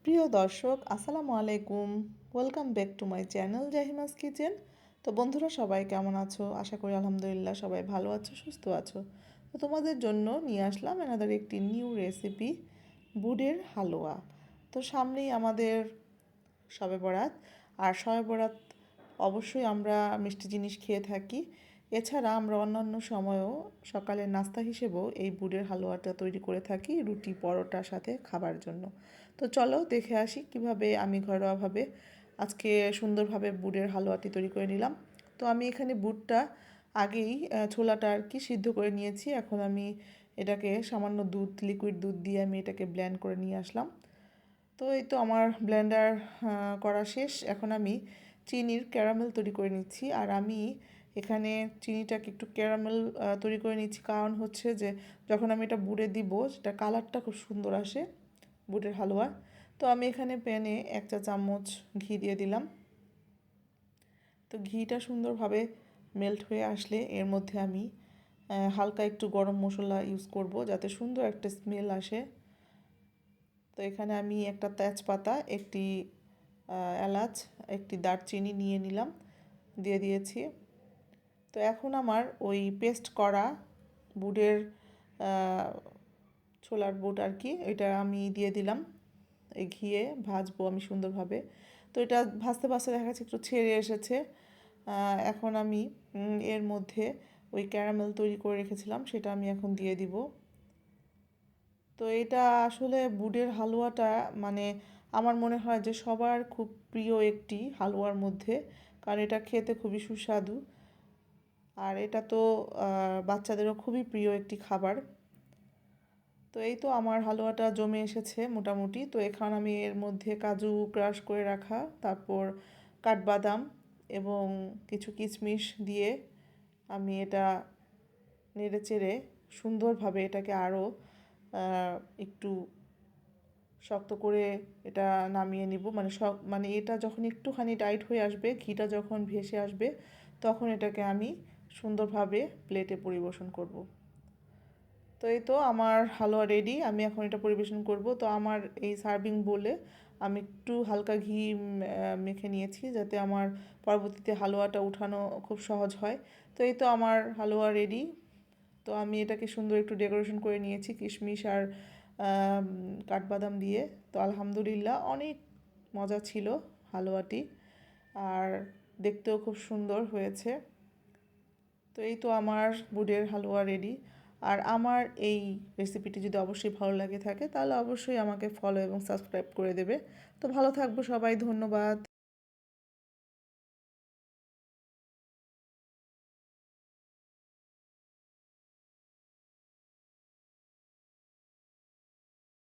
প্রিয় দর্শক আসসালামু আলাইকুম, welcome back to my channel Jahima's kitchen. তো বন্ধুরা সবাই কেমন আছো? আশা করি আলহামদুলিল্লাহ সবাই ভালো আছো, সুস্থ আছো। তো তোমাদের জন্য নিয়ে আসলাম এনাদের একটি নিউ রেসিপি, বুটের হালুয়া। তো সামনেই আমাদের শবে বরাত, আর শবে বরাত অবশ্যই আমরা মিষ্টি জিনিস খেয়ে থাকি। এছাড়া আমরা অন্যান্য সময়েও সকালের নাস্তা হিসেবেও এই বুটের হালুয়াটা তৈরি করে থাকি রুটি পরোটার সাথে খাবার জন্য। তো চলো দেখে আসি কিভাবে আমি ঘরোয়াভাবে আজকে সুন্দরভাবে বুটের হালুয়াটি তৈরি করে নিলাম। তো আমি এখানে বুটটা আগেই ছোলাটা আর কি সিদ্ধ করে নিয়েছি। এখন আমি এটাকে সামান্য দুধ, লিকুইড দুধ দিয়ে আমি এটাকে ব্লেন্ড করে নিয়ে আসলাম। তো এই তো আমার ব্লেন্ডার করা শেষ। এখন আমি চিনির ক্যারামেল তৈরি করে নিচ্ছি। আর আমি এখানে চিনিটাকে একটু ক্যারামেল তৈরি করে নিচ্ছি, কারণ হচ্ছে যে যখন আমি এটা বুড়ে দিব সেটা কালারটা খুব সুন্দর আসে বুটের হালুয়া। তো আমি এখানে প্যানে 1 চা চামচ ঘি দিয়ে দিলাম। তো ঘিটা সুন্দরভাবে মেল্ট হয়ে আসলে এর মধ্যে আমি হালকা একটু গরম মশলা ইউজ করব যাতে সুন্দর একটা স্মেল আসে। তো এখানে আমি একটা তেজপাতা, একটি এলাচ, একটি দারচিনি নিয়ে নিলাম, দিয়ে দিয়েছি। তো এখন আমার ওই পেস্ট করা বুটের ছোলার বুট আর কি, এটা আমি দিয়ে দিলাম এই ঘিয়ে। ভাজবো আমি সুন্দরভাবে। তো এটা ভাজতে ভাজতে দেখা যাচ্ছে একটু ছেড়ে এসেছে। এখন আমি এর মধ্যে ওই ক্যারামেল তৈরি করে রেখেছিলাম সেটা আমি এখন দিয়ে দিব। তো এটা আসলে বুটের হালুয়াটা মানে আমার মনে হয় যে সবার খুব প্রিয় একটি হালুয়ার মধ্যে, কারণ এটা খেতে খুবই সুস্বাদু। আর এটা তো বাচ্চাদেরও খুবই প্রিয় একটি খাবার। তো এই তো আমার হালুয়াটা জমে এসেছে মোটামুটি। তো এখন আমি এর মধ্যে কাজু ক্রাশ করে রাখা, তারপর কাঠবাদাম এবং কিছু কিশমিশ দিয়ে আমি এটা নেড়ে চেড়ে সুন্দরভাবে এটাকে আরও একটু শক্ত করে এটা নামিয়ে নিব। মানে এটা যখন একটুখানি টাইট হয়ে আসবে, ঘিটা যখন ভেসে আসবে, তখন এটাকে আমি সুন্দরভাবে প্লেটে পরিবেশন করব। তো এই তো আমার হালুয়া রেডি, আমি এখন এটা পরিবেশন করব। তো আমার এই সার্ভিং বোলে আমি একটু হালকা ঘি মেখে নিয়েছি যাতে আমার পরবর্তীতে হালুয়াটা উঠানো খুব সহজ হয়। তো এই তো আমার হালুয়া রেডি। তো আমি এটাকে সুন্দর একটু ডেকোরেশন করে নিয়েছি কিশমিশ আর কাঠবাদাম দিয়ে। তো আলহামদুলিল্লাহ অনেক মজা ছিল হালুয়াটি, আর দেখতেও খুব সুন্দর হয়েছে। তো এই তো আমার বুটের হালুয়া রেডি। আর আমার এই রেসিপিটি যদি অবশ্যই ভালো লাগে থাকে তাহলে অবশ্যই আমাকে ফলো এবং সাবস্ক্রাইব করে দেবে। তো ভালো থাকবো সবাই, ধন্যবাদ।